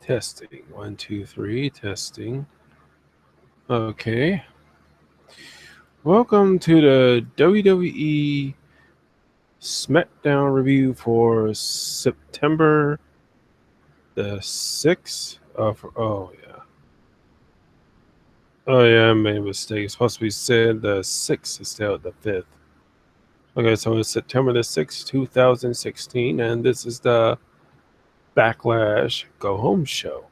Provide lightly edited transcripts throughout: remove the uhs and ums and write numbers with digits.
Testing. 1, 2, 3. Testing. Okay. Welcome to the WWE Smackdown review for September the 6th. I made a mistake. It's supposed to be said the 6th instead of the 5th. Okay, so it's September the 6th, 2016, and this is the Backlash Go Home show.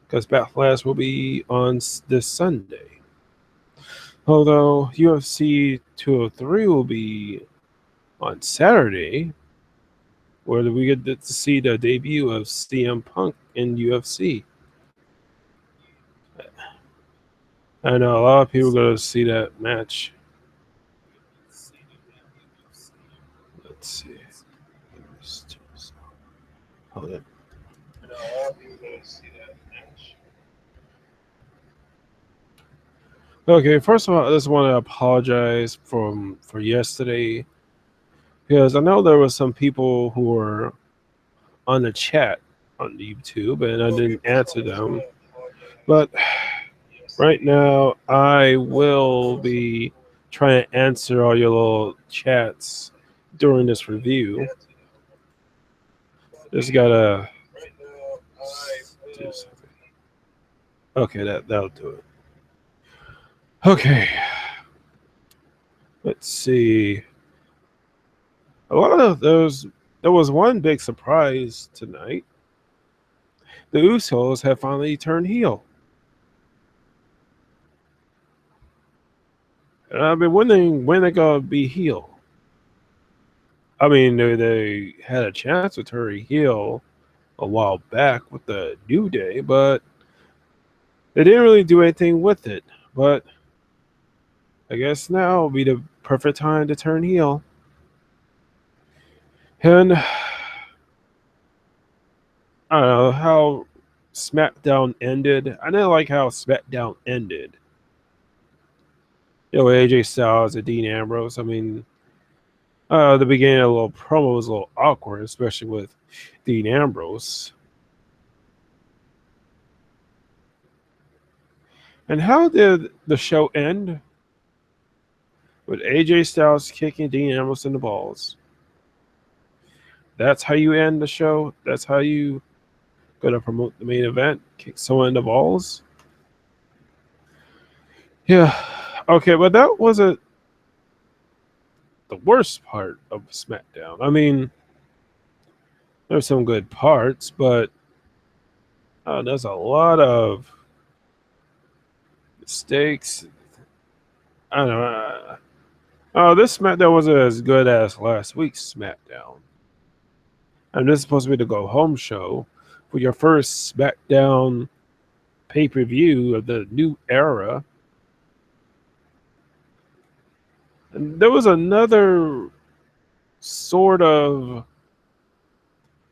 Because Backlash will be on this Sunday. Although UFC 203 will be on Saturday, where we get to see the debut of CM Punk in UFC. I know a lot of people go to see that match. Let's see. Hold on. I know a lot of people go to see that match. Okay, first of all, I just want to apologize for yesterday, because I know there were some people who were on the chat on YouTube and I didn't answer them. But right now, I will be trying to answer all your little chats during this review. Just gotta do something. Okay, that'll do it. Okay, let's see. A lot of those. There was one big surprise tonight. The Usos have finally turned heel. And I've been wondering when they're gonna be heel. I mean, they had a chance to turn heel a while back with the New Day, but they didn't really do anything with it. But I guess now will be the perfect time to turn heel. And I don't know how Smackdown ended. I didn't like how Smackdown ended. AJ Styles and Dean Ambrose. I mean, the beginning of the little promo was a little awkward, especially with Dean Ambrose. And how did the show end? With AJ Styles kicking Dean Ambrose in the balls. That's how you end the show? That's how you gonna promote the main event? Kick someone in the balls? Yeah. Okay, but that wasn't the worst part of SmackDown. I mean, there's some good parts, but there's a lot of mistakes. I don't know. This SmackDown wasn't as good as last week's SmackDown. And this is supposed to be the go home show for your first SmackDown pay-per-view of the new era. And there was another sort of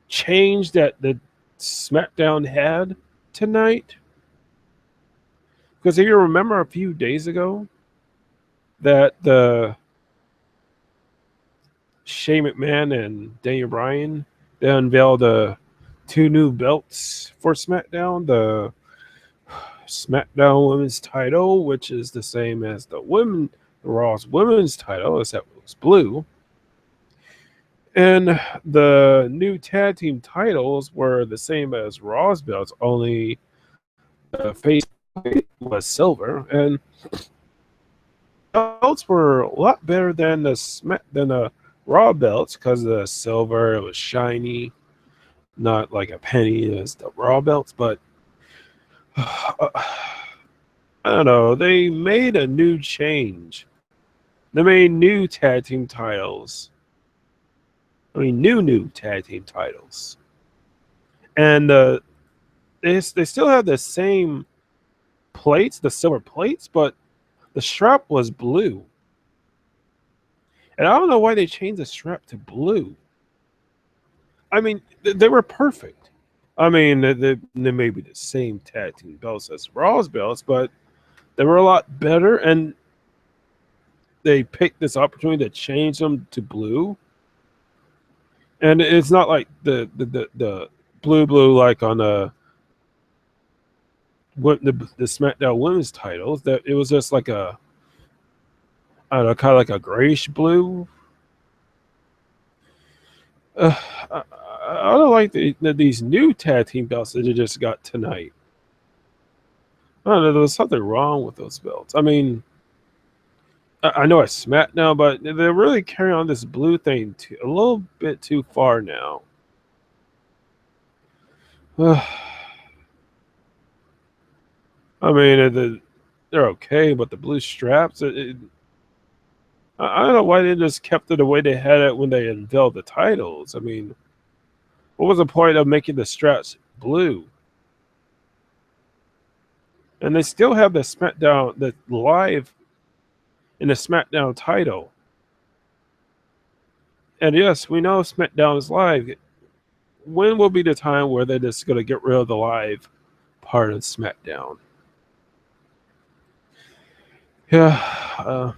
change that the SmackDown had tonight. Because if you remember a few days ago that the Shane McMahon and Daniel Bryan, they unveiled the 2 new belts for SmackDown. The SmackDown Women's title, which is the same as the Raw's Women's title, except it was blue. And the new tag team titles were the same as Raw's belts, only the face was silver. And belts were a lot better than the Raw belts because the silver, it was shiny, not like a penny as the Raw belts. But I don't know. They made a new change. They made new tag team titles. I mean, new tag team titles. And they still have the same plates, the silver plates, but the strap was blue. And I don't know why they changed the strap to blue. I mean, they were perfect. I mean, they may be the same tag team belts as Raw's belts, but they were a lot better. And they picked this opportunity to change them to blue. And it's not like the blue like on the SmackDown Women's titles, that it was just like a, I don't know, kind of like a grayish blue. Uh, I, I don't like these new tag team belts that you just got tonight. I don't know. There was something wrong with those belts. I mean, I know it's SmackDown, but they're really carrying on this blue thing a little bit too far now. I mean, they're okay, but the blue straps, I don't know why they just kept it the way they had it when they unveiled the titles. I mean, what was the point of making the straps blue? And they still have the SmackDown, the live in the SmackDown title. And yes, we know SmackDown is live. When will be the time where they're just going to get rid of the live part of SmackDown? Yeah, I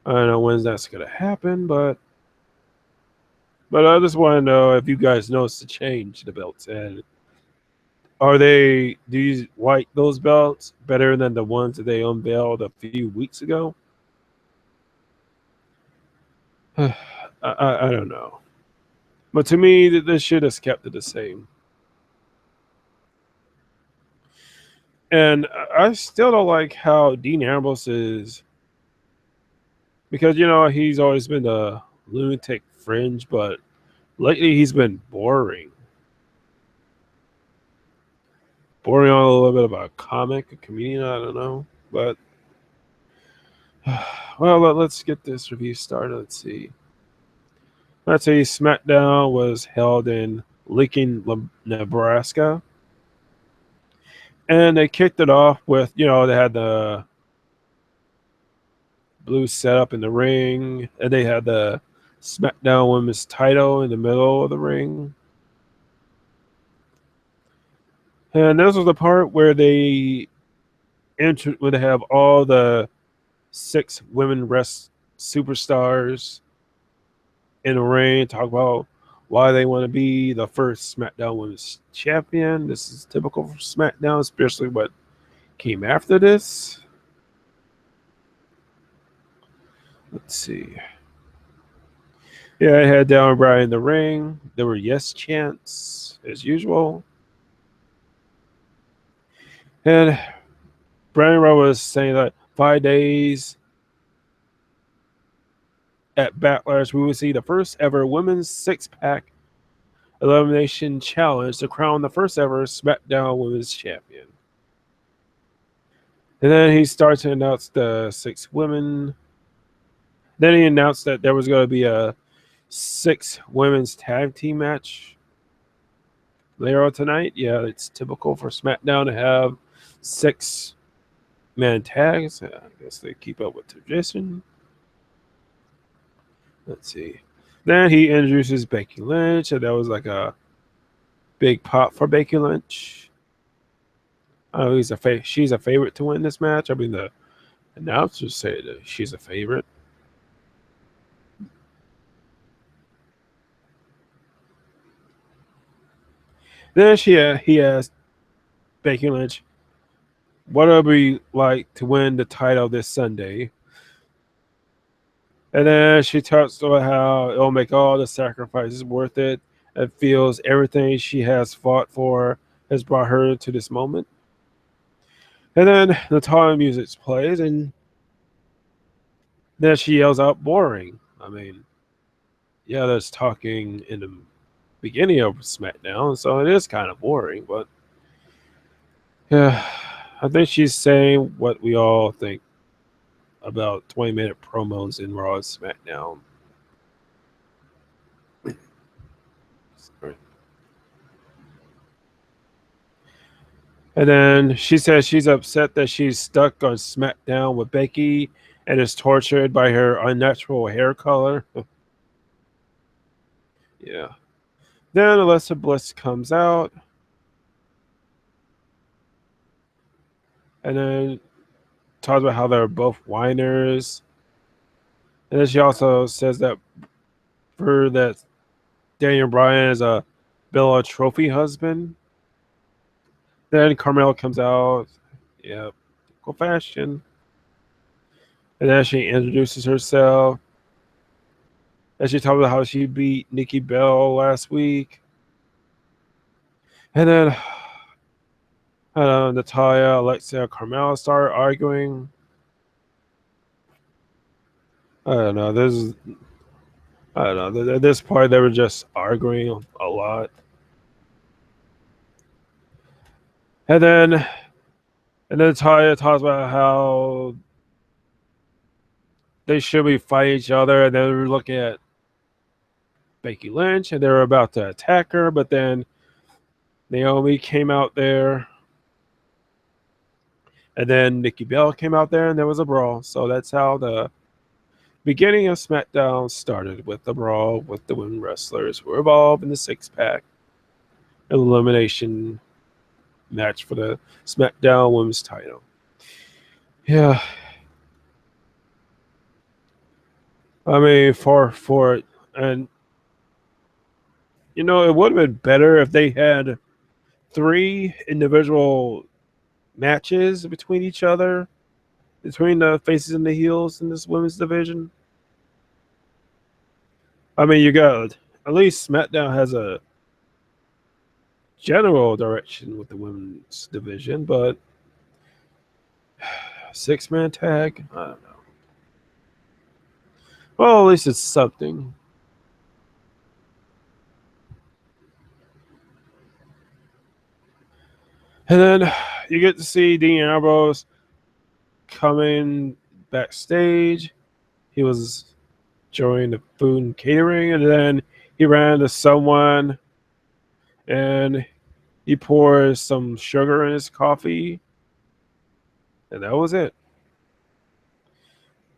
don't know when that's going to happen, but I just want to know if you guys noticed the change the belts, and do you like those belts better than the ones that they unveiled a few weeks ago? I don't know, but to me, this should have kept it the same. And I still don't like how Dean Ambrose is, because he's always been the lunatic fringe, but lately he's been boring on a little bit about a comedian. I don't know, but well, let's get this review started. Let's see. SmackDown was held in Lincoln, Nebraska, and they kicked it off with they had the blue setup in the ring, and they had the SmackDown Women's title in the middle of the ring. And this was the part where where they have all the 6 women superstars in the ring, talk about why they want to be the first SmackDown Women's Champion. This is typical for SmackDown, especially what came after this. Let's see. Yeah, I had Daniel Bryan in the ring. There were yes chants as usual. And Bryan was saying that 5 days at Backlash, we will see the first ever women's 6-pack elimination challenge to crown the first ever SmackDown Women's Champion. And then he starts to announce the 6 women. Then he announced that there was going to be a 6 women's tag team match later on tonight. Yeah, it's typical for SmackDown to have 6-man tags. I guess they keep up with tradition. Let's see. Then he introduces Becky Lynch, and that was like a big pop for Becky Lynch. She's a favorite to win this match. I mean, the announcers say that she's a favorite. Then he asked Becky Lynch, "What would we like to win the title this Sunday?" And then she talks about how it'll make all the sacrifices worth it, and feels everything she has fought for has brought her to this moment. And then the time music plays, and then she yells out, "Boring." I mean, yeah, there's talking in the beginning of SmackDown, so it is kind of boring, but yeah, I think she's saying what we all think about 20-minute promos in Raw and SmackDown. And then she says she's upset that she's stuck on SmackDown with Becky and is tortured by her unnatural hair color. Yeah. Then Alexa Bliss comes out. And then talks about how they're both whiners. And then she also says that Daniel Bryan is a Bella Trophy husband. Then Carmel comes out. Yep, typical fashion. And then she introduces herself. And she talks about how she beat Nikki Bell last week. And then Natalia, Alexia, Carmel start arguing. I don't know. I don't know. At this point, they were just arguing a lot. And then Natalia talks about how they should be fighting each other. And then they were looking at Becky Lynch, and they were about to attack her, but then Naomi came out there, and then Nikki Bell came out there, and there was a brawl. So that's how the beginning of SmackDown started, with the brawl with the women wrestlers who were involved in the six-pack elimination match for the SmackDown Women's title. Yeah, I mean, for it, and it would have been better if they had 3 individual matches between each other, between the faces and the heels in this women's division. I mean, you got at least SmackDown has a general direction with the women's division, but 6-man tag, I don't know. Well, at least it's something. And then you get to see Dean Ambrose coming backstage. He was joining the food and catering, and then he ran into someone, and he pours some sugar in his coffee, and that was it.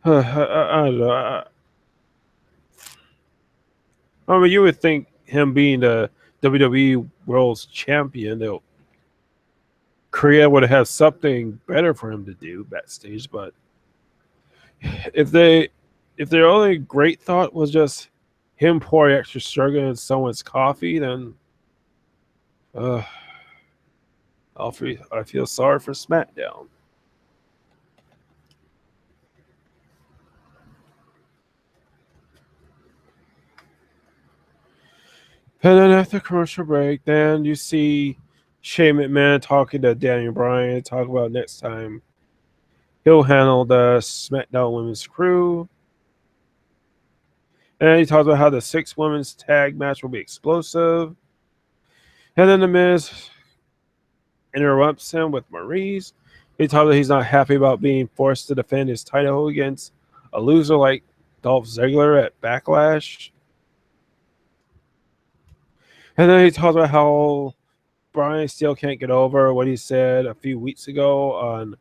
I don't know. I mean, you would think him being the WWE World's Champion, they'll Korea would have something better for him to do backstage. But if their only great thought was just him pouring extra sugar in someone's coffee, then uh, I feel sorry for SmackDown. And then after commercial break, then you see Shane McMahon talking to Daniel Bryan, talk about next time he'll handle the SmackDown Women's crew. And he talks about how the 6 women's tag match will be explosive. And then The Miz interrupts him with Maurice. He talks about he's not happy about being forced to defend his title against a loser like Dolph Ziggler at Backlash. And then he talks about how Bryan still can't get over what he said a few weeks ago on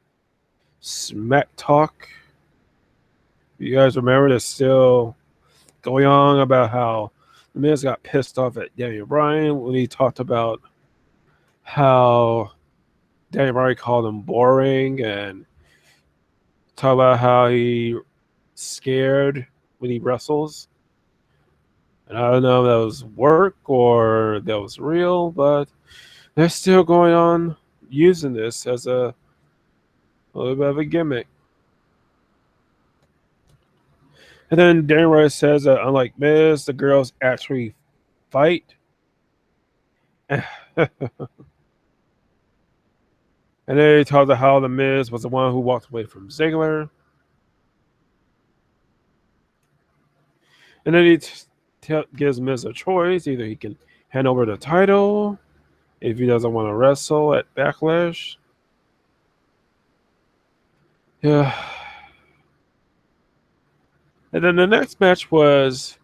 Smack Talk. You guys remember this still going on about how The Miz got pissed off at Daniel Bryan when he talked about how Daniel Bryan called him boring, and talk about how he scared when he wrestles. And I don't know if that was work or that was real, but they're still going on using this as a little bit of a gimmick. And then Daniel Bryan says that unlike Miz, the girls actually fight. And then he talks about how the Miz was the one who walked away from Ziggler. And then he gives Miz a choice. Either he can hand over the title if he doesn't want to wrestle at Backlash. Yeah. And then the next match was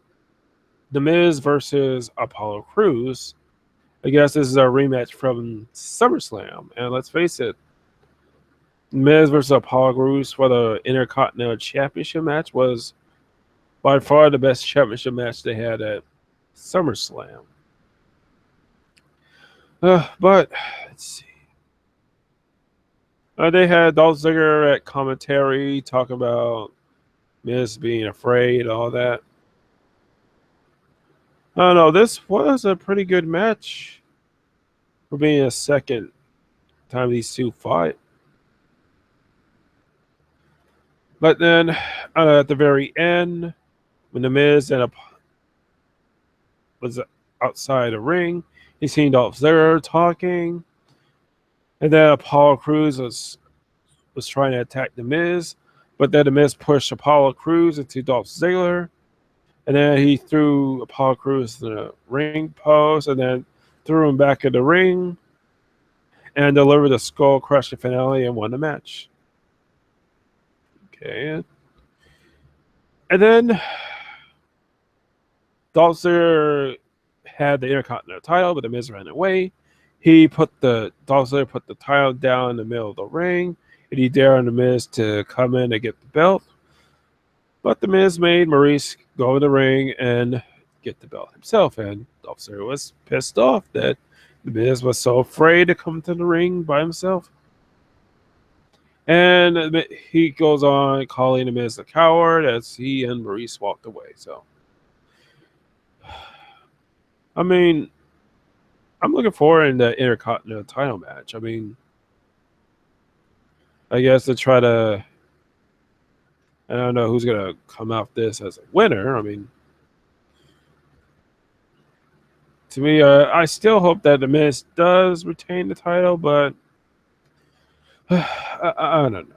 The Miz versus Apollo Crews. I guess this is a rematch from SummerSlam. And let's face it, Miz versus Apollo Crews for the Intercontinental Championship match was by far the best championship match they had at SummerSlam. But let's see. They had Dolph Ziggler at commentary talking about Miz being afraid, all that. I don't know. This was a pretty good match for being a second time these two fought. But then at the very end, when the Miz was outside the ring, he seen Dolph Ziggler talking, and then Apollo Crews was trying to attack the Miz, but then the Miz pushed Apollo Crews into Dolph Ziggler, and then he threw Apollo Crews to the ring post, and then threw him back in the ring, and delivered the skull crushing finale and won the match. Okay, and then Dolph Ziggler had the Intercontinental title, but the Miz ran away. Dolph Ziggler put the title down in the middle of the ring, and he dared the Miz to come in and get the belt. But the Miz made Maurice go in the ring and get the belt himself, and Dolph Ziggler was pissed off that the Miz was so afraid to come to the ring by himself. And he goes on calling the Miz a coward as he and Maurice walked away. So, I mean, I'm looking forward in the Intercontinental title match. I mean, I guess to try to, I don't know who's going to come out this as a winner. I mean, to me, I still hope that the Miz does retain the title, but I don't know.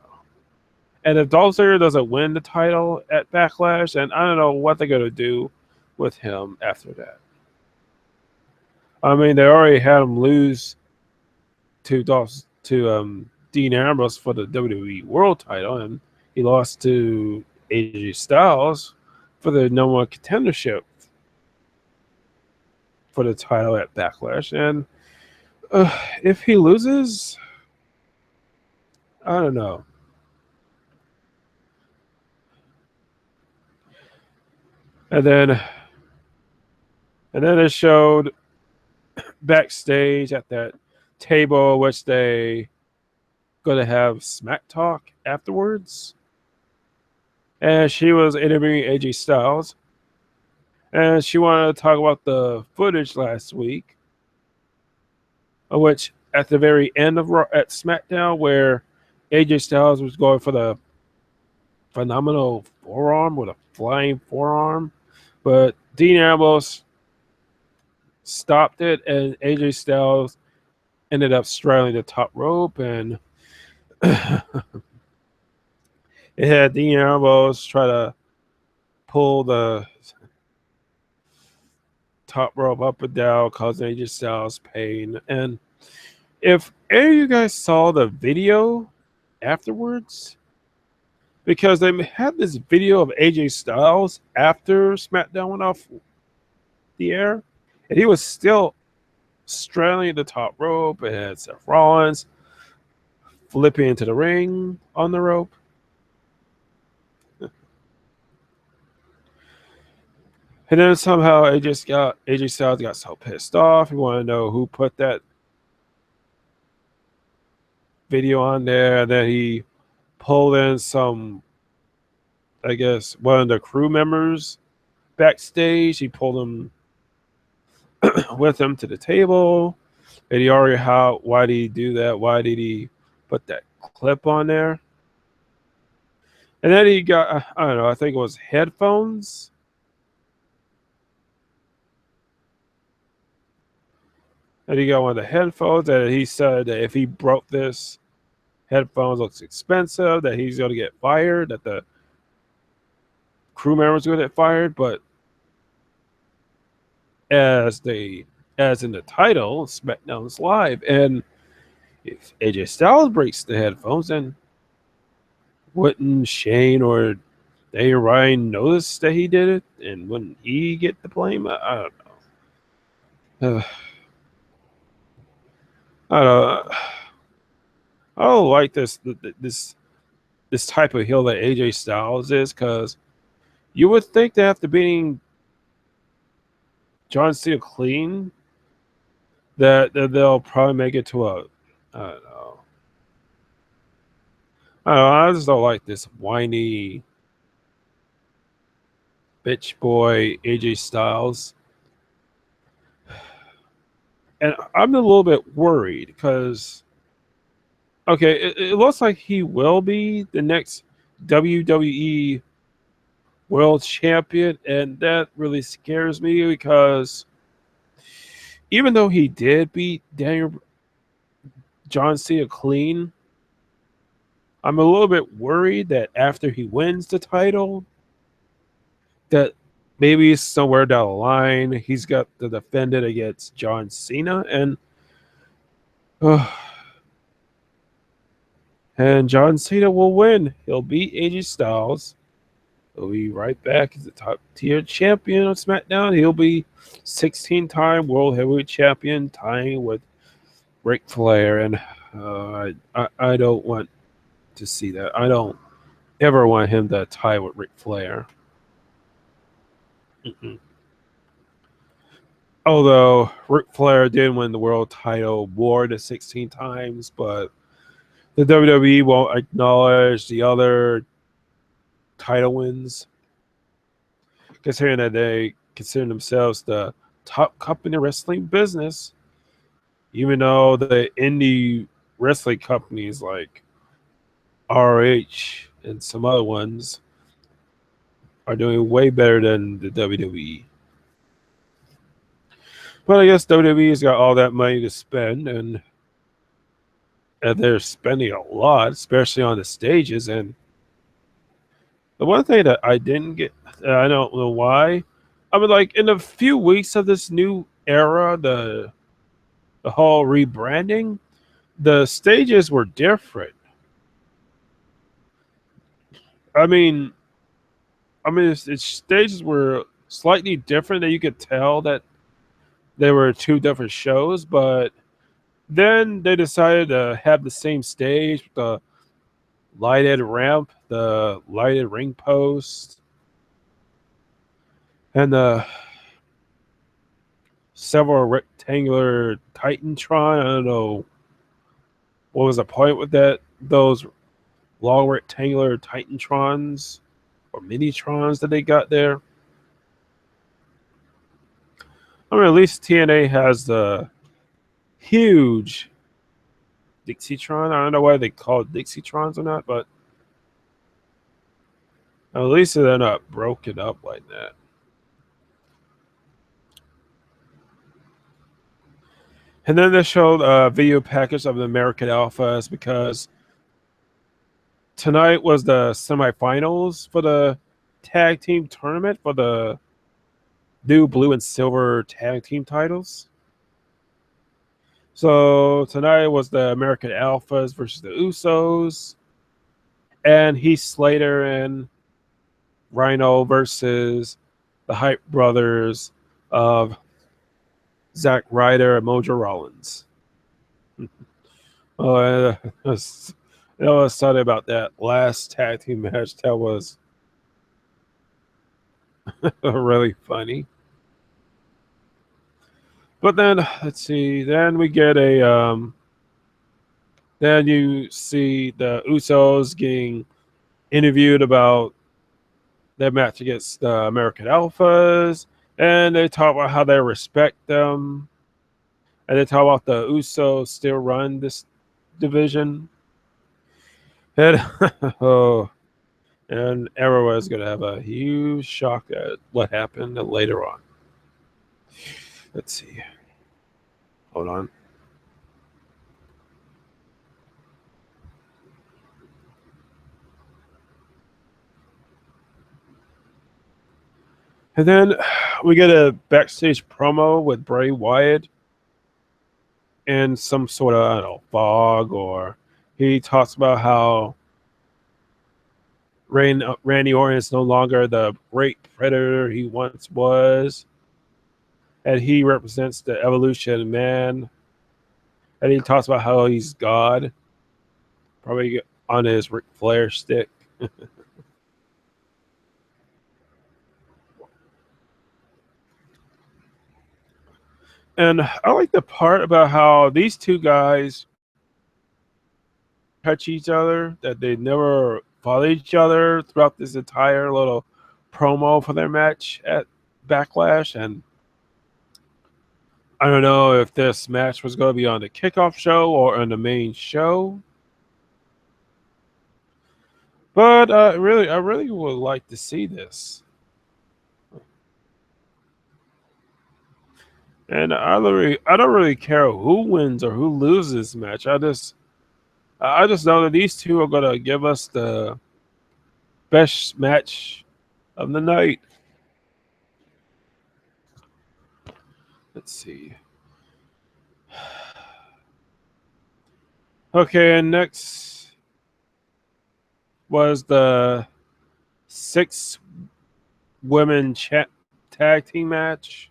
And if Dolph Ziggler doesn't win the title at Backlash, then I don't know what they're going to do with him after that. I mean, they already had him lose to Dean Ambrose for the WWE World title, and he lost to AJ Styles for the number one contendership for the title at Backlash. And if he loses, I don't know. And then it showed backstage at that table, which they going to have smack talk afterwards. And she was interviewing AJ Styles, and she wanted to talk about the footage last week, which at the very end of at SmackDown, where AJ Styles was going for the phenomenal forearm with a flying forearm, but Dean Ambrose stopped it, and AJ Styles ended up straddling the top rope, and it had Dean Ambrose try to pull the top rope up and down, causing AJ Styles pain. And if any of you guys saw the video afterwards, because they had this video of AJ Styles after SmackDown went off the air, and he was still straddling the top rope, and had Seth Rollins flipping into the ring on the rope. And then somehow AJ Styles got so pissed off. He wanted to know who put that video on there. And then he pulled in some, I guess, one of the crew members backstage. He pulled him with him to the table. And he argued why did he do that? Why did he put that clip on there? And then he got, I don't know, I think it was headphones. And he got one of the headphones, and he said that if he broke this, headphones looks expensive, that he's going to get fired, that the crew members going to get fired. But as in the title, SmackDown's live, and if AJ Styles breaks the headphones, then wouldn't Shane or Daniel Ryan notice that he did it, and wouldn't he get the blame? I don't know. I don't know. I don't like this type of heel that AJ Styles is, because you would think that after beating John Cena clean, that they'll probably make it to a, I don't know. I just don't like this whiny bitch boy AJ Styles. And I'm a little bit worried because Okay, it looks like he will be the next WWE World Champion, and that really scares me because even though he did beat Daniel John Cena clean, I'm a little bit worried that after he wins the title, that maybe somewhere down the line he's got to defend it against John Cena, uh, and John Cena will win. He'll beat AJ Styles. He'll be right back as the top tier champion of SmackDown. He'll be 16-time World Heavyweight Champion, tying with Ric Flair, and I don't want to see that. I don't ever want him to tie with Ric Flair. Mm-mm. Although Ric Flair did win the world title more than 16 times, but the WWE won't acknowledge the other title wins, considering that they consider themselves the top company in wrestling business, even though the indie wrestling companies like RH and some other ones are doing way better than the WWE. But I guess WWE's got all that money to spend, and they're spending a lot, especially on the stages. And the one thing that I didn't get, I don't know why. I mean, like in a few weeks of this new era, the whole rebranding, the stages were different. I mean, it's stages were slightly different that you could tell that there were two different shows, but then they decided to have the same stage with the lighted ramp, the lighted ring post, and the several rectangular Titantron. I don't know what was the point with that. Those long rectangular Titantrons or Minitrons that they got there. I mean, at least TNA has the huge Dixietron. I don't know why they call it Dixietrons or not, but at least they're not broken up like that. And then they showed a video package of the American Alphas because tonight was the semifinals for the tag team tournament for the new blue and silver tag team titles. So tonight was the American Alphas versus the Usos, and Heath Slater and Rhino versus the Hype Brothers of Zack Ryder and Mojo Rollins. Oh, I was sorry about that last tag team match. That was really funny. But then let's see. Then we get a. Then you see the Usos getting interviewed about their match against the American Alphas, and they talk about how they respect them, and they talk about the Usos still run this division. And oh, and everyone is going to have a huge shock at what happened later on. Let's see. Hold on. And then we get a backstage promo with Bray Wyatt in some sort of, I don't know, fog, or he talks about how Randy Orton is no longer the great predator he once was, and he represents the evolution of man. And he talks about how he's God, probably on his Ric Flair stick. And I like the part about how these two guys touch each other, that they never fought each other throughout this entire little promo for their match at Backlash. And I don't know if this match was going to be on the kickoff show or on the main show. But I really would like to see this. And I don't really care who wins or who loses this match. I just know that these two are gonna give us the best match of the night. Let's see. Okay, and next was the six women tag team match.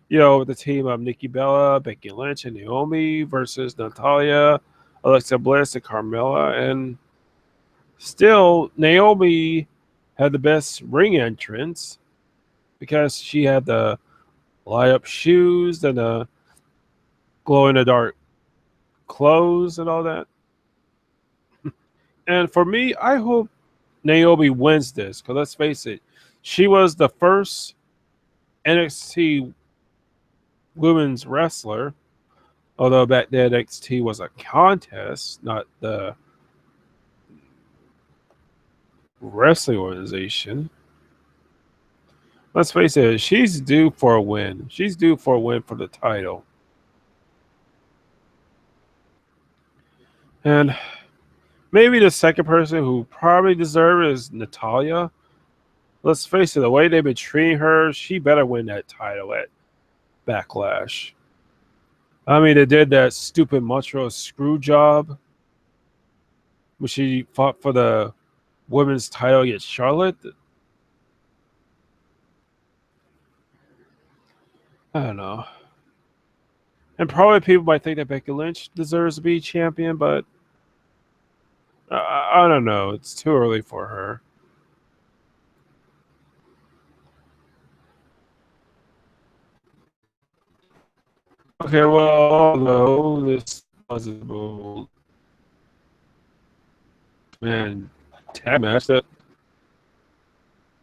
You know, with the team of Nikki Bella, Becky Lynch, and Naomi versus Natalia, Alexa Bliss, and Carmella. And still, Naomi had the best ring entrance because she had the light up shoes and the glow in the dark clothes and all that. And for me, I hope Naomi wins this because let's face it, she was the first NXT women's wrestler. Although back then NXT was a contest, not the wrestling organization. Let's face it, she's due for a win. She's due for a win for the title. And maybe the second person who probably deserves is Natalia. Let's face it, the way they've been treating her, she better win that title at Backlash. I mean, they did that stupid Montreal screw job when she fought for the women's title against Charlotte. I don't know. And probably people might think that Becky Lynch deserves to be champion, but I don't know. It's too early for her. Okay, well, although this possible man tag match that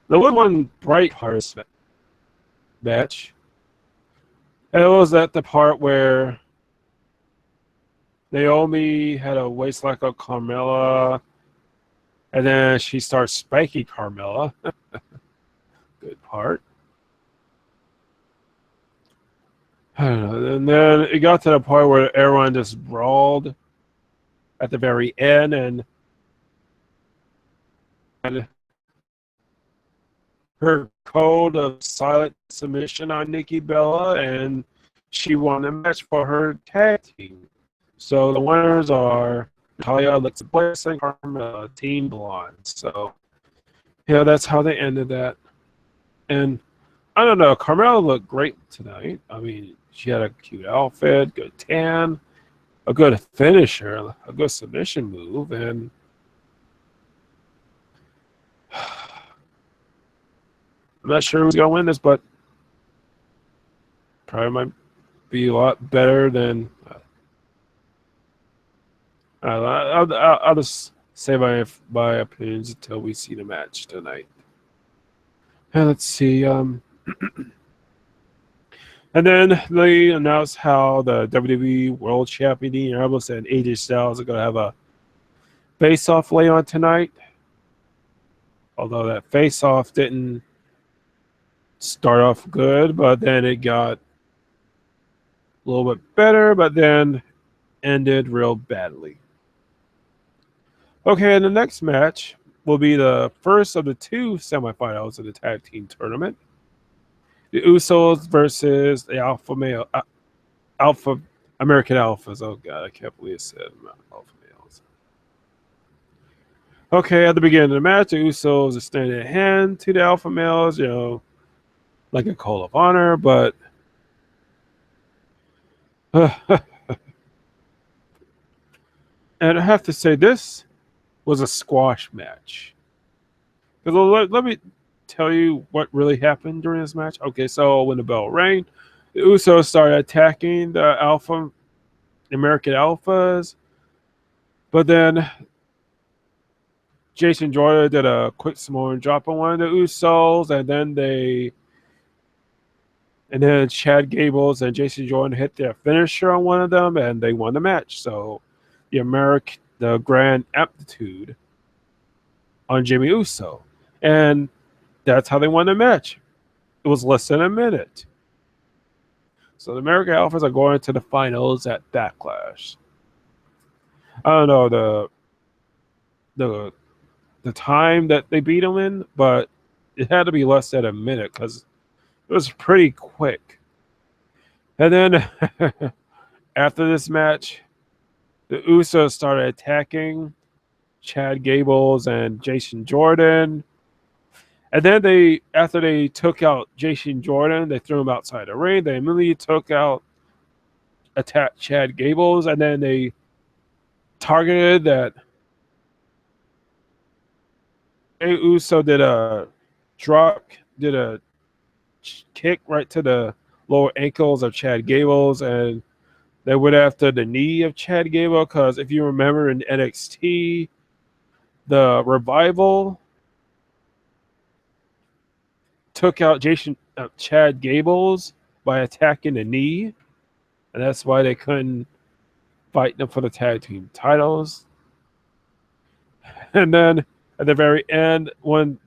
the one bright hearts match, and it was at the part where Naomi had a waist like a Carmella, and then she starts spiking Carmella. Good part. I don't know. And then it got to the point where everyone just brawled at the very end, and her code of silent submission on Nikki Bella, and she won the match for her tag team. So the winners are Talia, Alexa Bliss, and Carmella, Team Blonde. So yeah, that's how they ended that. And I don't know, Carmella looked great tonight. I mean, she had a cute outfit, good tan, a good finisher, a good submission move, and I'm not sure who's going to win this, but probably might be a lot better than. I'll just say my opinions until we see the match tonight. And let's see. And then they announced how the WWE World Champion Dean Ambrose and AJ Styles are going to have a face-off lay on tonight. Although that face-off didn't start off good, but then it got a little bit better, but then ended real badly. Okay, and the next match will be the first of the two semifinals of the tag team tournament. The Usos versus the Alpha American Alphas. Oh God, I can't believe it said Alpha males. Okay, at the beginning of the match, the Usos are standing a hand to the Alpha males, like a call of honor, but and I have to say this was a squash match. Let me tell you what really happened during this match. Okay, so when the bell rang, the Usos started attacking the American Alphas, but then Jason Jordan did a quick Samoan drop on one of the Usos, and then Chad Gables and Jason Jordan hit their finisher on one of them, and they won the match. So the Grand Aptitude on Jimmy Uso, and that's how they won the match. It was less than a minute. So the American Alphas are going to the finals at Backlash. I don't know the the time that they beat them in, but it had to be less than a minute because it was pretty quick. And then after this match, the Usos started attacking Chad Gables and Jason Jordan. And then after they took out Jason Jordan, they threw him outside the ring. They immediately attacked Chad Gables, and then they targeted that. Jey Uso did a kick right to the lower ankles of Chad Gables, and they went after the knee of Chad Gable because if you remember in NXT, the Revival took out Chad Gables by attacking the knee, and that's why they couldn't fight them for the tag team titles. And then at the very end, when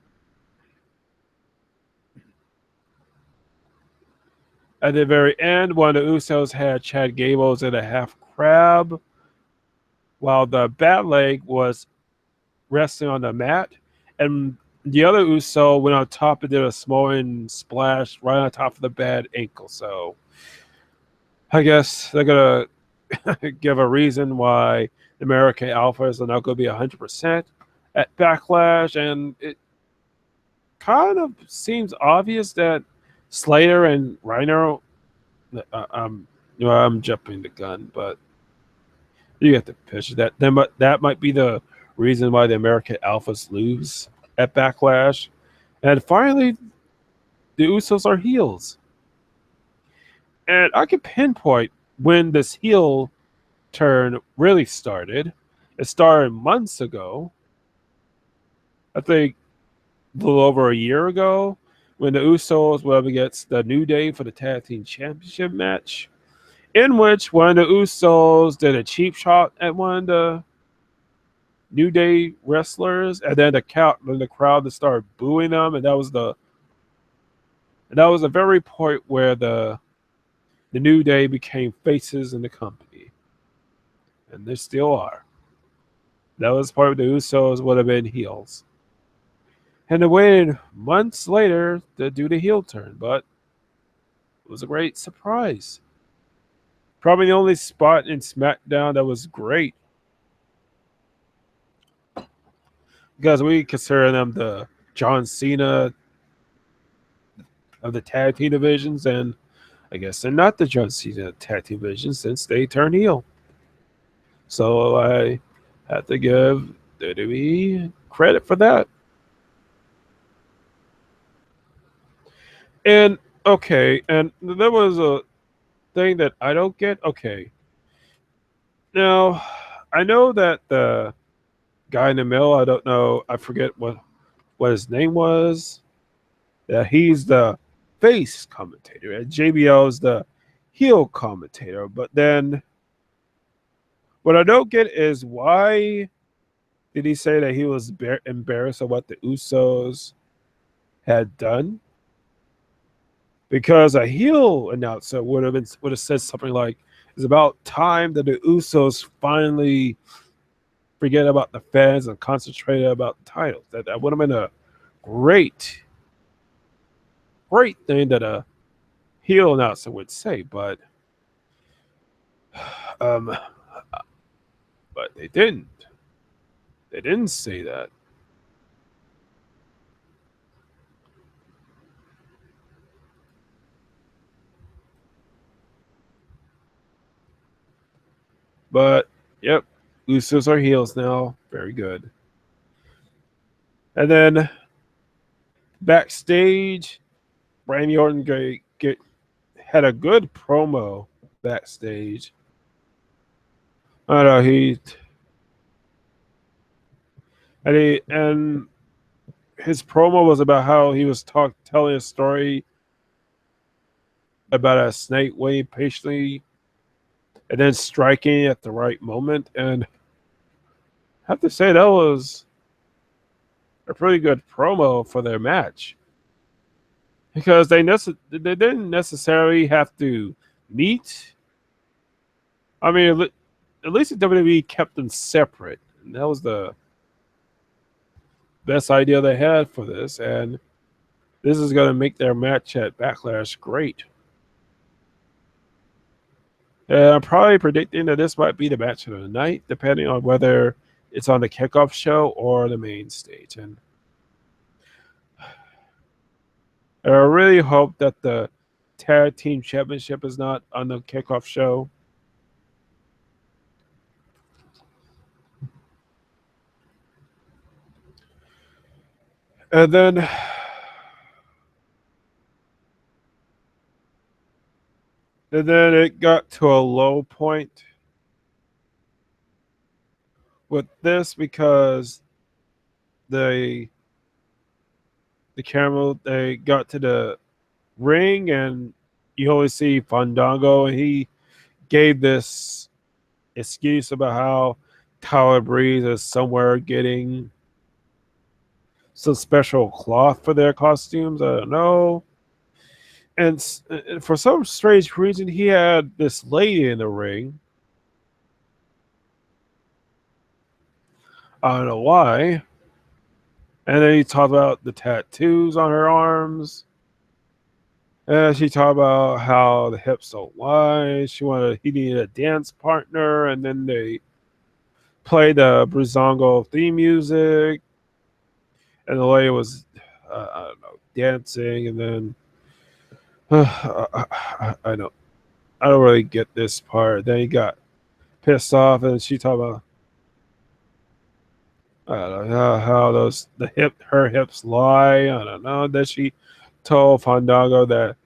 the Usos had Chad Gables in a half crab, while the bad leg was resting on the mat, and the other Uso went on top and did a Samoan splash right on top of the bad ankle. So I guess they're gonna give a reason why the American Alphas are not going to be 100% at Backlash, and it kind of seems obvious that Slater and Rhino. I'm jumping the gun, but you get the picture. That might be the reason why the American Alphas lose at Backlash. And finally, the Usos are heels. And I can pinpoint when this heel turn really started. It started months ago. I think a little over a year ago when the Usos were up against the New Day for the Tag Team Championship match, in which one of the Usos did a cheap shot at one of the New Day wrestlers, and then the crowd started booing them, and that was the very point where the New Day became faces in the company, and they still are. That was part of the Usos would have been heels, and they waited months later to do the heel turn, but it was a great surprise. Probably the only spot in SmackDown that was great, because we consider them the John Cena of the tag team divisions, and I guess they're not the John Cena tag team division since they turned heel. So I have to give WWE credit for that. And okay, and there was a thing that I don't get. Okay, now I know that the guy in the middle, I don't know, I forget what his name was. That he's the face commentator, and JBL is the heel commentator. But then what I don't get is why did he say that he was embarrassed of what the Usos had done? Because a heel announcer would have said something like, "It's about time that the Usos finally forget about the fans and concentrate about the titles." That would have been a great thing that a heel announcer would say, but um, but they didn't. They didn't say that. But yep, Usos are heels now. Very good. And then backstage, Randy Orton had a good promo backstage. I don't know, and his promo was about how he was telling a story about a snake waiting patiently and then striking at the right moment. And I have to say that was a pretty good promo for their match because they didn't necessarily have to meet. I mean, at least the WWE kept them separate, and that was the best idea they had for this. And this is going to make their match at Backlash great. And I'm probably predicting that this might be the match of the night, depending on whether it's on the kickoff show or the main stage. And I really hope that the tag team championship is not on the kickoff show. And then it got to a low point with this because the camera, they got to the ring and you only see Fandango, and he gave this excuse about how Tyler Breeze is somewhere getting some special cloth for their costumes. I don't know. And for some strange reason, he had this lady in the ring. I don't know why. And then he talked about the tattoos on her arms. And she talked about how the hips don't lie. He needed a dance partner, and then they played the Brizongo theme music, and the lady was, I don't know, dancing, and then I don't really get this part. Then he got pissed off, and she talked about I don't know how her hips lie. I don't know. Then she told Fandango that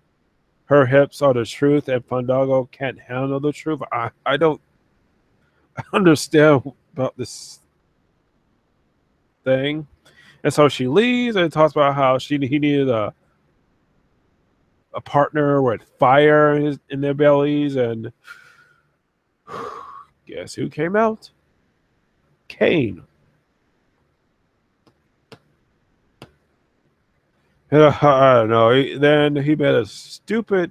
her hips are the truth, and Fandango can't handle the truth. I don't understand about this thing. And so she leaves and talks about how he needed a partner with fire in their bellies. And guess who came out? Kane. I don't know. Then he made a stupid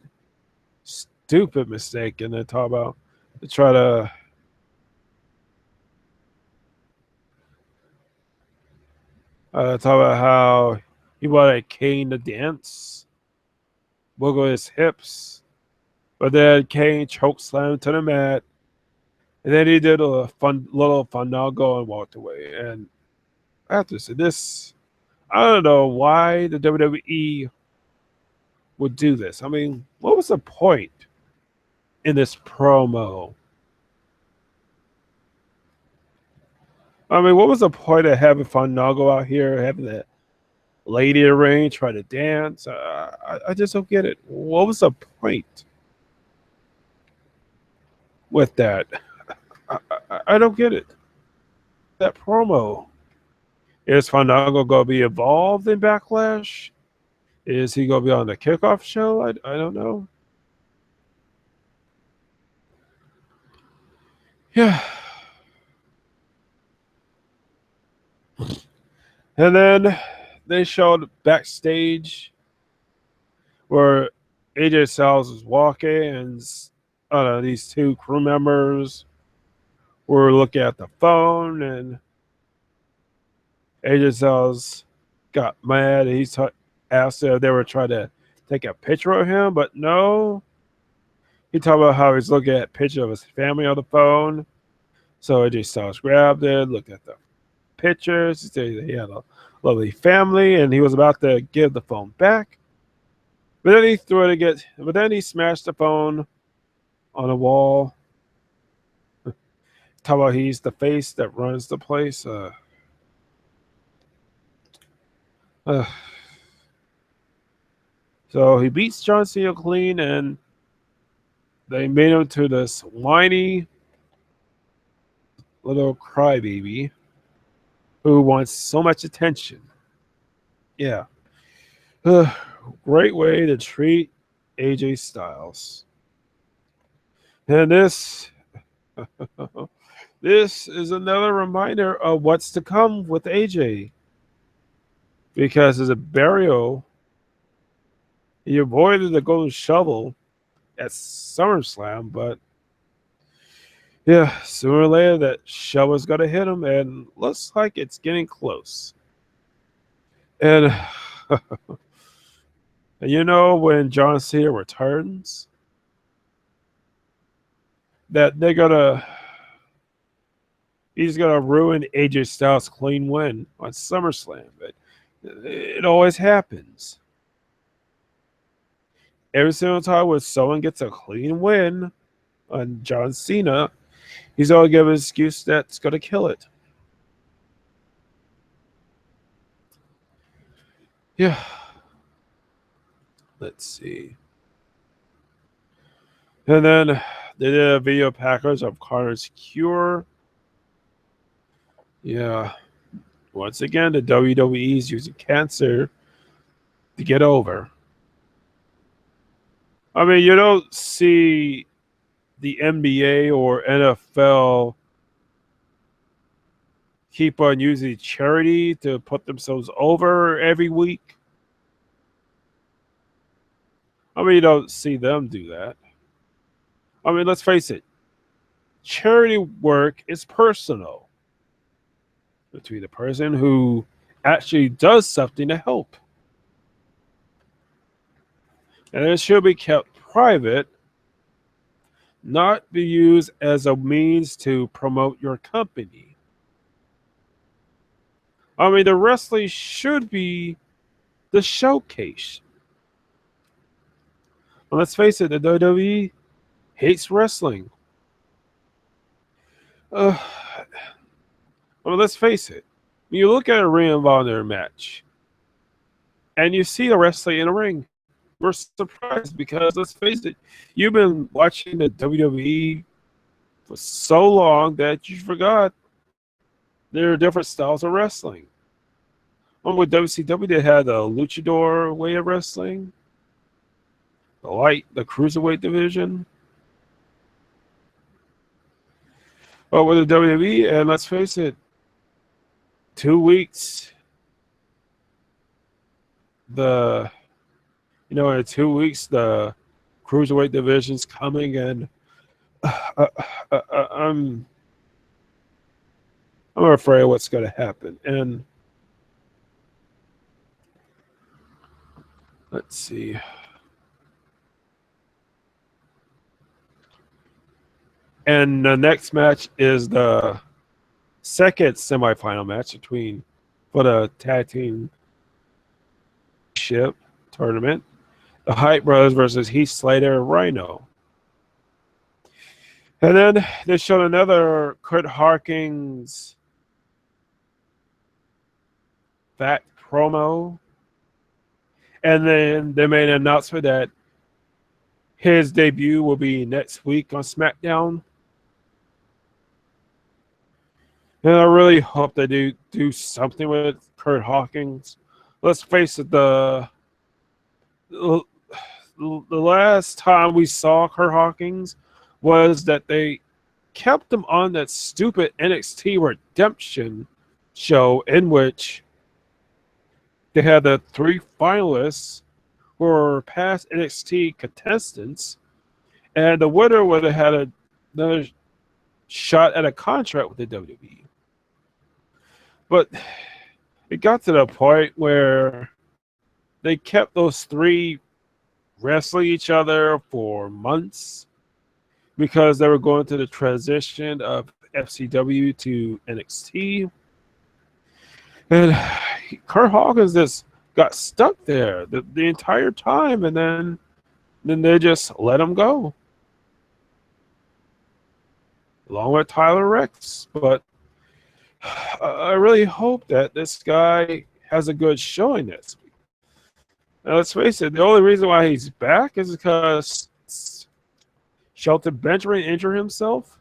mistake, and then talk about to try to talk about how he wanted Kane to dance, wiggle his hips, but then Kane choke slammed to the mat, and then he did a little Fandango and walked away. And I have to say this. I don't know why the WWE would do this. I mean, what was the point in this promo? I mean, what was the point of having Fandango out here, having that lady in the ring try to dance? I just don't get it. What was the point with that? I don't get it. That promo. Is Fandango going to be involved in Backlash? Is he going to be on the kickoff show? I don't know. Yeah. And then they showed backstage where AJ Styles was walking, and I don't know, these two crew members were looking at the phone, and AJ Styles got mad, and asked if they were trying to take a picture of him, but no. He talked about how he's looking at a picture of his family on the phone. So AJ Styles grabbed it, looked at the pictures. He said he had a lovely family, and he was about to give the phone back. But then he threw it again. But then he smashed the phone on a wall. Talk about he's the face that runs the place. So he beats John Cena clean, and they made him to this whiny little crybaby who wants so much attention. Yeah. Great way to treat AJ Styles. And this this is another reminder of what's to come with AJ. because as a burial, he avoided the golden shovel at SummerSlam, but yeah, sooner or later that shovel's gonna hit him, and looks like it's getting close. And when John Cena returns, that he's gonna ruin AJ Styles' clean win on SummerSlam. But it always happens. Every single time when someone gets a clean win on John Cena, he's gonna give an excuse that's gonna kill it. Yeah. Let's see. And then they did a video package of Connor's cure. Yeah. Once again, the WWE is using cancer to get over. I mean, you don't see the NBA or NFL keep on using charity to put themselves over every week. I mean, you don't see them do that. I mean, let's face it, charity work is personal between the person who actually does something to help. And it should be kept private, not be used as a means to promote your company. I mean, the wrestling should be the showcase. But let's face it, the WWE hates wrestling. Well, let's face it. When you look at a Ring of Honor match and you see the wrestling in a ring, we're surprised because, let's face it, you've been watching the WWE for so long that you forgot there are different styles of wrestling. With WCW, they had the luchador way of wrestling, the cruiserweight division. But with the WWE, and let's face it, 2 weeks, in 2 weeks, the cruiserweight division's coming, and I'm afraid of what's going to happen. And let's see. And the next match is the second semifinal match for the tag team ship tournament. The Hype Brothers versus Heath Slater and Rhino. And then they showed another Kurt Hawkins fat promo. And then they made an announcement that his debut will be next week on SmackDown. And I really hope they do something with Kurt Hawkins. Let's face it, the last time we saw Kurt Hawkins was that they kept him on that stupid NXT Redemption show in which they had the 3 finalists who were past NXT contestants, and the winner would have had another shot at a contract with the WWE. But it got to the point where they kept those 3 wrestling each other for months because they were going through the transition of FCW to NXT. And Kurt Hawkins just got stuck there the entire time, and then they just let him go. Along with Tyler Rex. But I really hope that this guy has a good showing this week. Now, let's face it, the only reason why he's back is because Shelton Benjamin injured himself.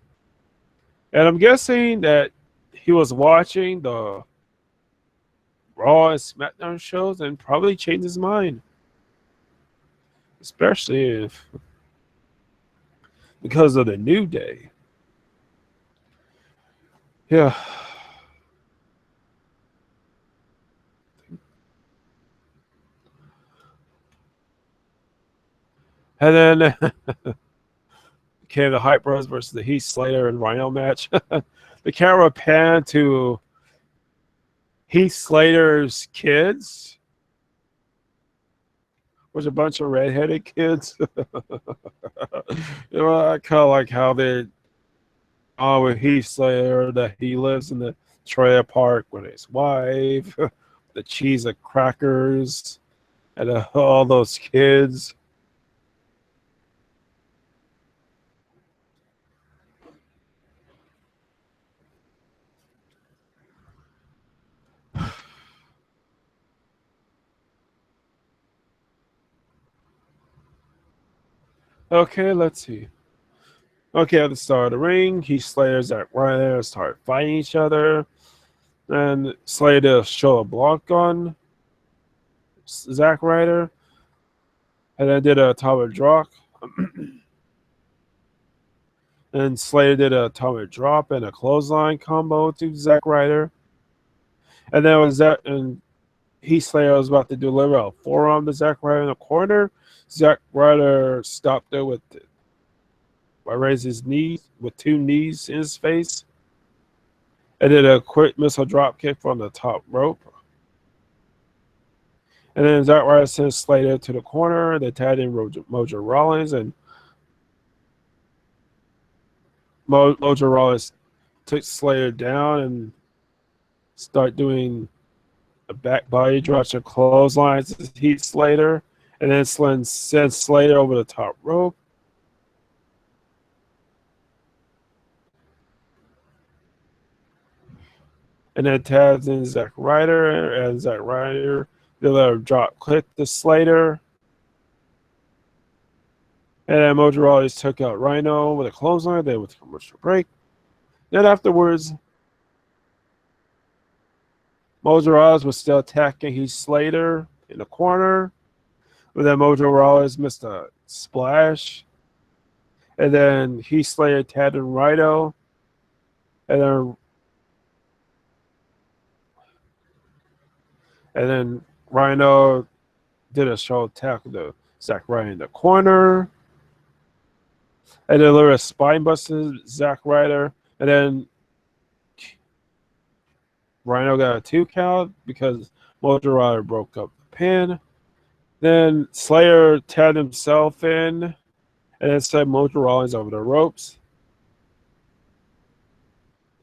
And I'm guessing that he was watching the Raw and SmackDown shows and probably changed his mind. Especially because of the New Day. Yeah. And then came the Hype Bros versus the Heath Slater and Rhino match. The camera panned to Heath Slater's kids, was a bunch of redheaded kids. I kind of like how they, with Heath Slater, that he lives in the trailer park with his wife, the cheese and crackers, and all those kids. Okay, let's see. Okay, at the start of the ring, Heath Slater and Zack Ryder start fighting each other. And Slater showed a block on Zack Ryder. And then did a atomic drop. And Slater did a atomic drop and a clothesline combo to Zack Ryder. And then was that, and Heath Slater was about to deliver a forearm to Zack Ryder in the corner. Zack Ryder stopped it by raising his knees with two knees in his face. And did a quick missile drop kick from the top rope. And then Zack Ryder sent Slater to the corner. They tagged in Mojo Rawlins, and Mojo Rawlins took Slater down and start doing a back body drop to clotheslines to Heath Slater, and then sends Slater over the top rope. And then tags in Zack Ryder, and Zack Ryder did a drop kick to Slater. And then Mojo Rawlins took out Rhino with a clothesline. Then with a commercial break. Then afterwards, Mojo Rawlins was still attacking Heath Slater in the corner. But then Mojo Rawlins missed a splash. And then Heath Slater tagged in Rhino. And then Rhino did a show attack to Zack Ryder in the corner. And then there was a spine buster Zack Ryder. And then Rhino got a 2 count because Mojo Rawlins broke up the pin. Then Slayer tagged himself in and then sent Mojo Rawlins over the ropes.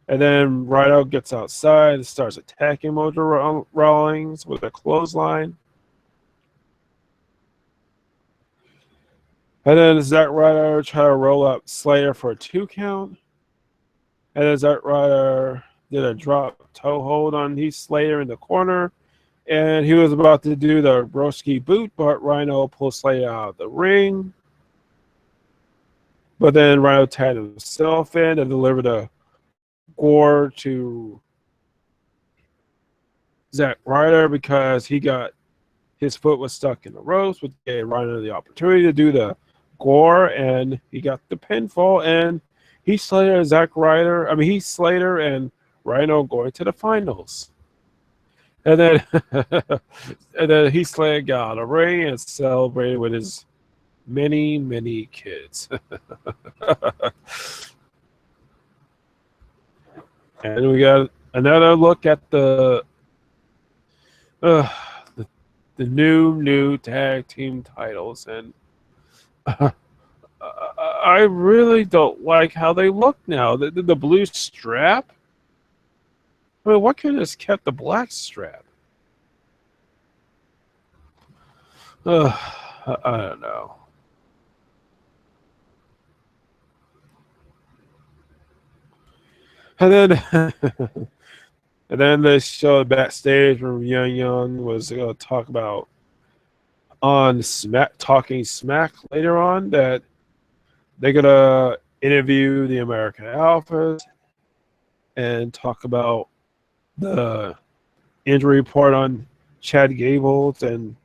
And then Rhino gets outside and starts attacking Mojo Rawlins with a clothesline. And then Zack Ryder tried to roll up Slayer for a 2 count. And then Zack Ryder did a drop toe hold on Heath Slater in the corner. And he was about to do the broski boot, but Rhino pulled Slayer out of the ring. But then Rhino tagged himself in and delivered a gore to Zack Ryder because his foot was stuck in the ropes, which gave Rhino the opportunity to do the gore, and he got the pinfall. And Heath Slater and Rhino going to the finals. And then Heath Slater got out of the ring and celebrated with his many, many kids. And we got another look at the new tag team titles, and I really don't like how they look now. The blue strap. I mean, what could have just kept the black strap? I don't know. And then, and then they showed backstage where Young was going to talk about Talking Smack later on that they're going to interview the American Alphas and talk about the injury report on Chad Gables and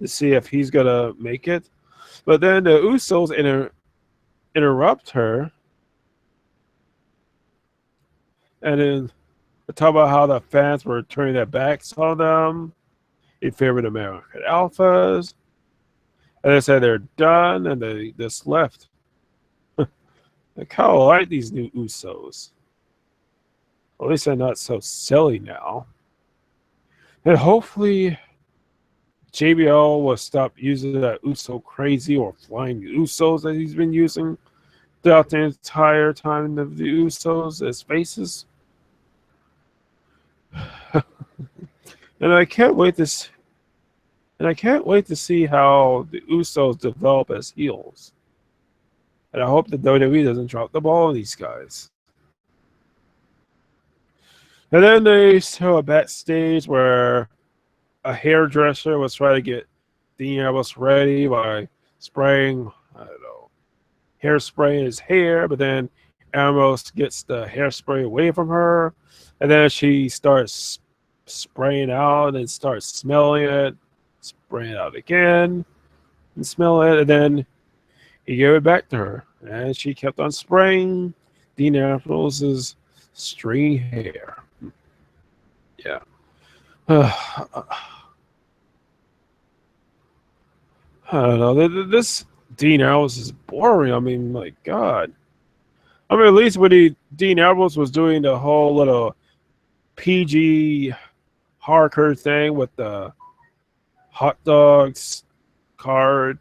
to see if he's going to make it. But then the Usos interrupt her. And then they talk about how the fans were turning their backs on them in favor of the American Alphas. And they said they're done, and they just left. I kind of like these new Usos. At least they're not so silly now. And hopefully JBL will stop using that Uso crazy or flying Usos that he's been using throughout the entire time of the Usos as faces. and I can't wait to and I can't wait to see how the Usos develop as heels. And I hope the WWE doesn't drop the ball on these guys. And then they show a backstage where a hairdresser was trying to get Dean Ambrose ready by spraying, I don't know, hairspray in his hair, but then Ambrose gets the hairspray away from her, and then she starts spraying out and starts smelling it, spraying it out again, and smell it, and then he gave it back to her, and she kept on spraying Dean Ambrose's stringy hair. Yeah. I don't know. This Dean Ambrose is boring. I mean, my God. I mean, at least when Dean Ambrose was doing the whole little PG hardcore thing with the hot dogs card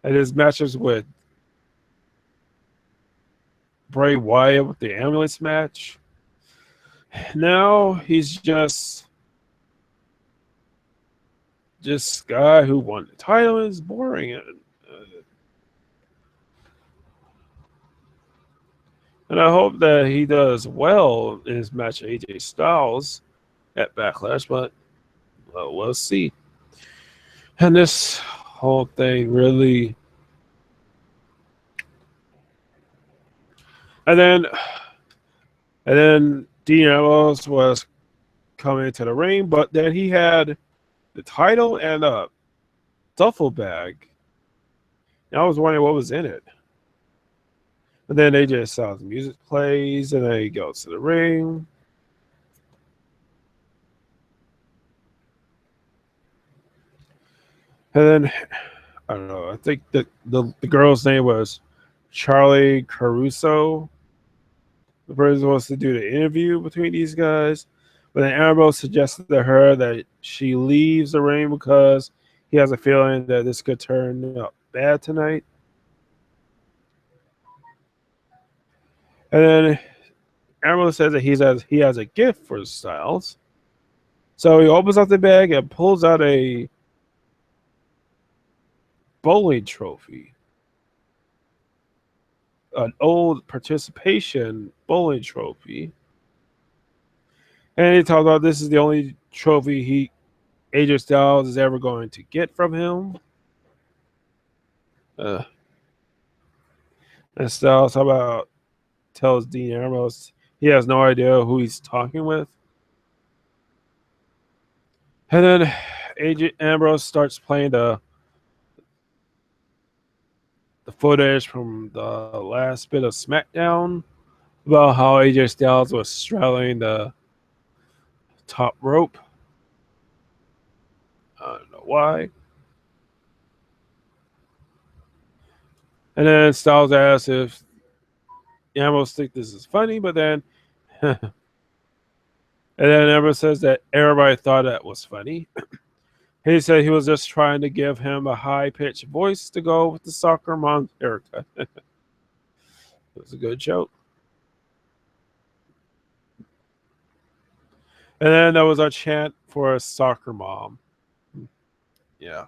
and his matches with Bray Wyatt with the ambulance match. Now he's just this guy who won the title is boring. And I hope that he does well in his match with AJ Styles at Backlash, but well, we'll see. And this whole thing really. And then Dean Ambrose was coming into the ring, but then he had the title and a duffel bag. And I was wondering what was in it. And then AJ Styles' music plays, and then he goes to the ring. And then, I don't know, I think that the girl's name was Charlie Caruso. The person wants to do the interview between these guys. But then Ambrose suggested to her that she leaves the ring because he has a feeling that this could turn out bad tonight. And then Ambrose says that he has a gift for Styles. So he opens up the bag and pulls out a bowling trophy. An old participation bowling trophy. And he talks about this is the only trophy AJ Styles is ever going to get from him. And Styles tells Dean Ambrose he has no idea who he's talking with. And then AJ Ambrose starts playing the footage from the last bit of Smackdown about how AJ Styles was straddling the top rope. I don't know why. And then Styles asks if Ambrose thinks this is funny, but then and then Ambrose says that everybody thought that was funny. He said he was just trying to give him a high-pitched voice to go with the soccer mom's haircut. It was a good joke. And then there was a chant for a soccer mom. Yeah.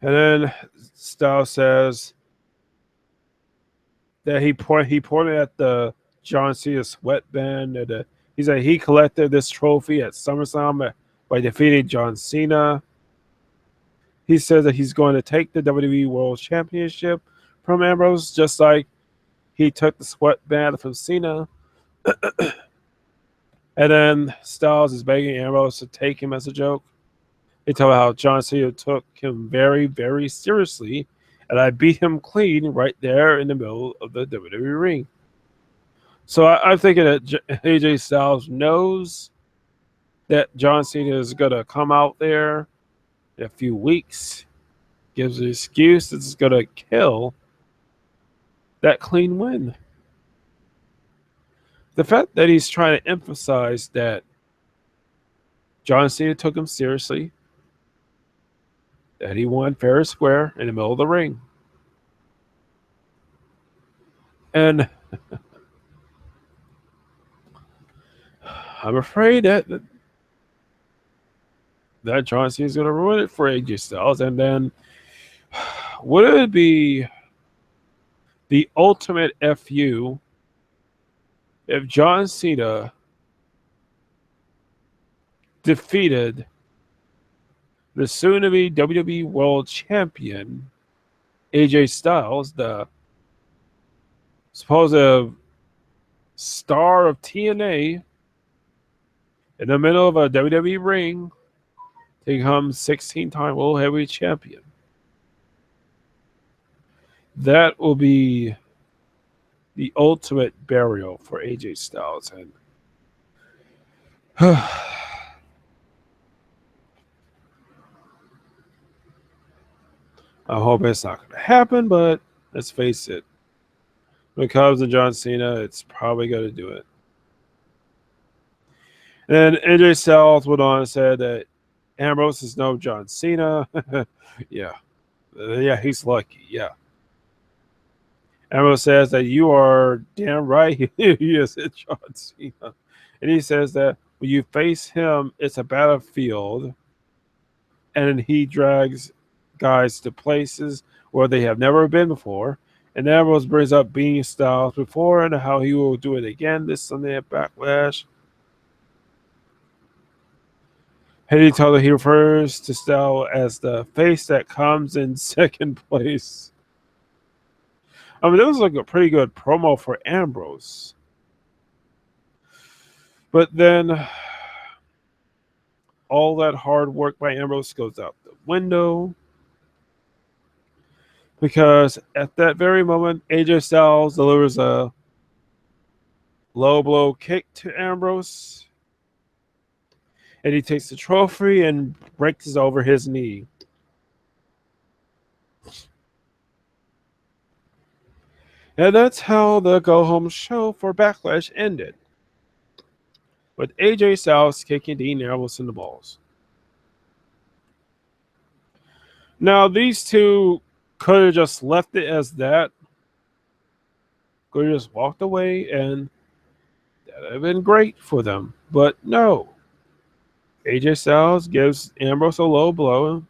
And then Styles says that he pointed at the John Cena sweatband. He said he collected this trophy at SummerSlam by defeating John Cena. He says that he's going to take the WWE World Championship from Ambrose, just like he took the sweatband from Cena. And then Styles is begging Ambrose to take him as a joke. They tell how John Cena took him very, very seriously, and I beat him clean right there in the middle of the WWE ring. So I'm thinking that AJ Styles knows that John Cena is going to come out there in a few weeks, gives an excuse that's going to kill that clean win. The fact that he's trying to emphasize that John Cena took him seriously, that he won fair and square in the middle of the ring. And I'm afraid that John Cena is going to ruin it for AJ Styles. And then would it be the ultimate FU if John Cena defeated the soon-to-be WWE World Champion AJ Styles, the supposed star of TNA, in the middle of a WWE ring to become 16-time World Heavyweight Champion? That will be the ultimate burial for AJ Styles. And I hope it's not going to happen, but let's face it. When it comes to John Cena, it's probably going to do it. And then AJ Styles went on and said that Ambrose is no John Cena. Yeah. Yeah, he's lucky. Yeah. Ambrose says that you are damn right he is John Cena. And he says that when you face him, it's a battlefield. And he drags guys to places where they have never been before. And Ambrose brings up being Styles before and how he will do it again this Sunday at Backlash. He told her he refers to Styles as the face that comes in second place. I mean, that was like a pretty good promo for Ambrose. But then all that hard work by Ambrose goes out the window. Because at that very moment, AJ Styles delivers a low blow kick to Ambrose. And he takes the trophy and breaks it over his knee. And that's how the go-home show for Backlash ended. With AJ Styles kicking Dean Ambrose in the balls. Now, these two could have just left it as that. Could have just walked away, and that would have been great for them. But no. AJ Styles gives Ambrose a low blow.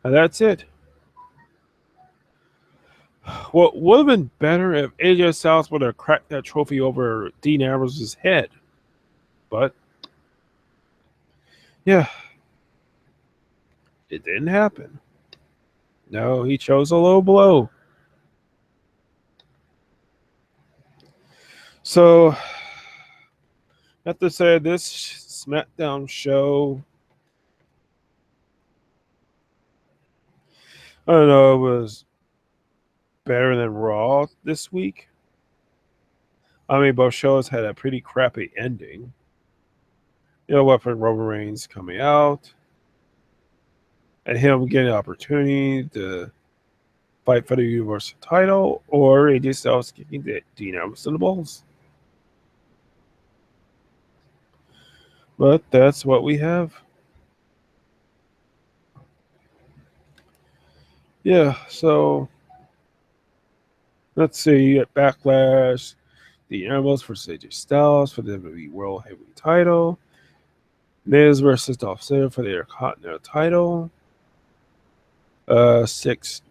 And that's it. What would have been better if AJ Styles would have cracked that trophy over Dean Ambrose's head. But, yeah. It didn't happen. No, he chose a low blow. So, I have to say, this SmackDown show, I don't know, it was better than Raw this week. I mean, both shows had a pretty crappy ending. You know, what, for Roman Reigns coming out and him getting an opportunity to fight for the Universal title, or AJ Styles kicking Dean Ambrose in the balls. But that's what we have. Yeah, so let's see. At Backlash, Dean Ambrose versus AJ Styles for the WWE World Heavyweight title. Miz versus Dolph Ziggler for the Intercontinental title. 6-pack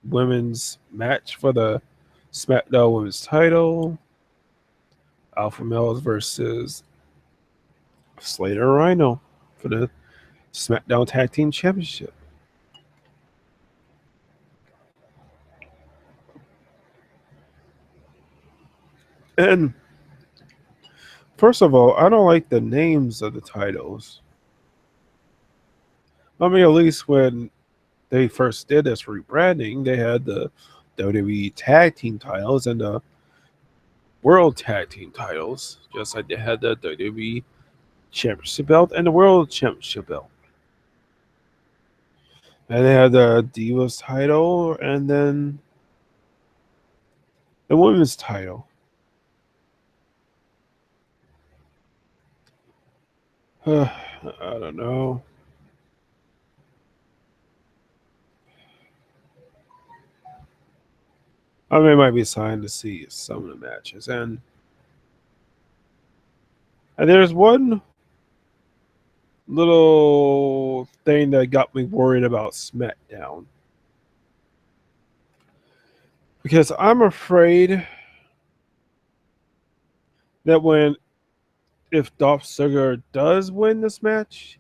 women's match for the SmackDown Women's title. Alpha Males versus Slater and Rhino for the SmackDown Tag Team Championship. And first of all, I don't like the names of the titles. I mean, at least when they first did this rebranding, they had the WWE Tag Team titles and the World Tag Team titles, just like they had the WWE Championship belt and the World Championship belt. And they had the Divas title and then the Women's title. I don't know. I mean, it might be a sign to see some of the matches. And there's one little thing that got me worried about SmackDown. Because I'm afraid that if Dolph Ziggler does win this match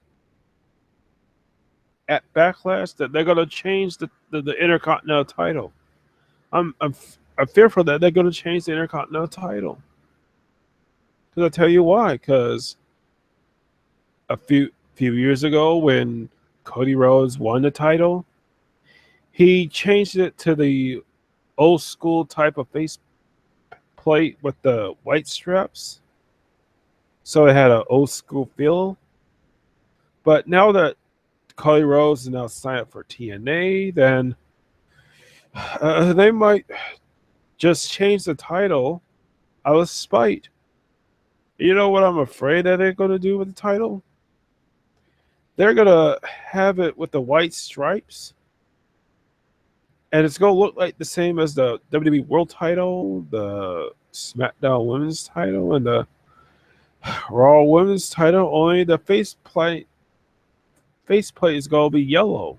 at Backlash, that they're gonna change the Intercontinental title. I'm fearful that they're gonna change the Intercontinental title. Because I tell you why. Because a few years ago, when Cody Rhodes won the title, he changed it to the old school type of face plate with the white straps, so it had an old school feel. But now that Cody Rhodes is now signed up for TNA, then they might just change the title out of spite. You know what I'm afraid that they're going to do with the title? They're going to have it with the white stripes, and it's going to look like the same as the WWE World title, the SmackDown Women's title, and the Raw Women's title. Only the faceplate is going to be yellow.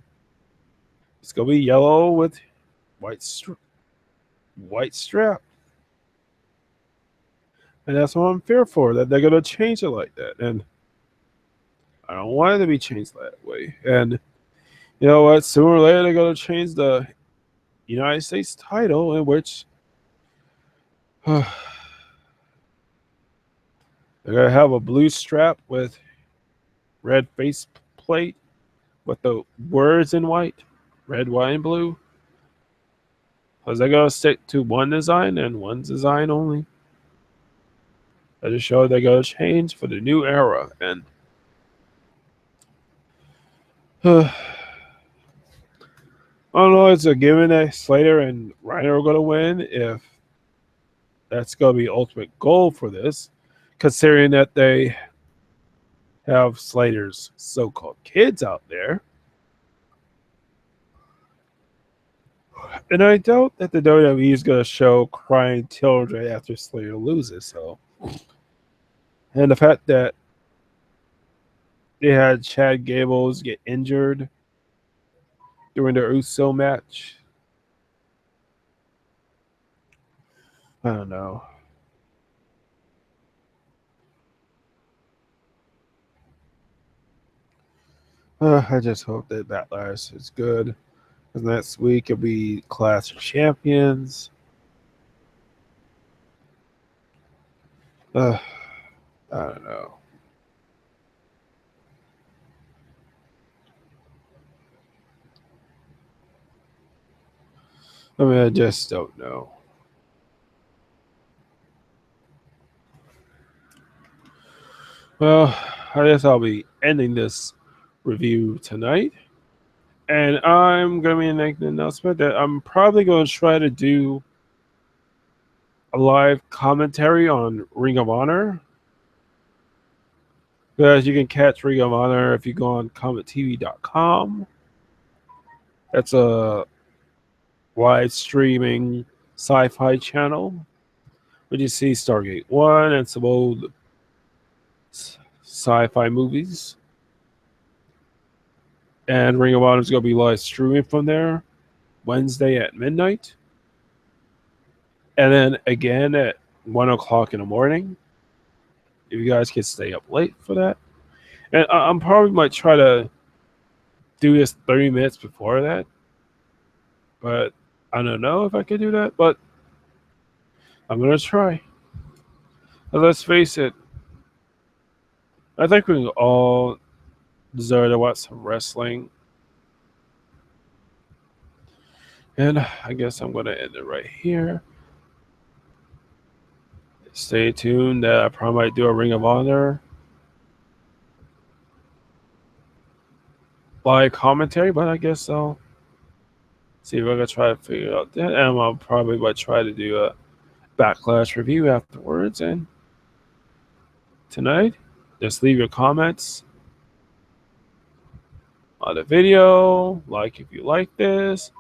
It's going to be yellow with white strap. And that's what I'm fearful that they're going to change it like that. And I don't want it to be changed that way. And you know what? Sooner or later, they're going to change the United States title, in which they're going to have a blue strap with red face plate with the words in white, red, white, and blue. Because they're going to stick to one design and one design only. That just shows they're going to change for the new era. And I don't know, it's a given that Slater and Reiner are going to win if that's going to be ultimate goal for this, considering that they have Slater's so-called kids out there. And I doubt that the WWE is going to show crying children after Slater loses. So, and the fact that they had Chad Gables get injured during the Uso match, I don't know. I just hope that Backlash is good. Because next week it'll be Clash of Champions. I don't know. I mean, I just don't know. Well, I guess I'll be ending this review tonight. And I'm going to be making an announcement that I'm probably going to try to do a live commentary on Ring of Honor. Because you can catch Ring of Honor if you go on comettv.com. That's a live streaming sci-fi channel where you see Stargate 1 and some old sci-fi movies. And Ring of Honor is going to be live streaming from there Wednesday at midnight. And then again at 1 o'clock in the morning. If you guys can stay up late for that. And I'm probably might try to do this 30 minutes before that. But I don't know if I can do that. But I'm going to try. But let's face it. I think we all deserve to watch some wrestling. And I guess I'm going to end it right here. Stay tuned. I probably might do a Ring of Honor live commentary, but I guess I'll see if I can try to figure out that. And I'll probably might try to do a Backlash review afterwards. And tonight, just leave your comments on the video, like if you like this,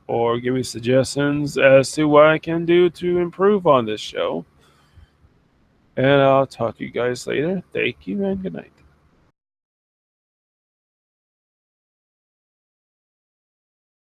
or give me suggestions as to what I can do to improve on this show. And I'll talk to you guys later. Thank you and good night.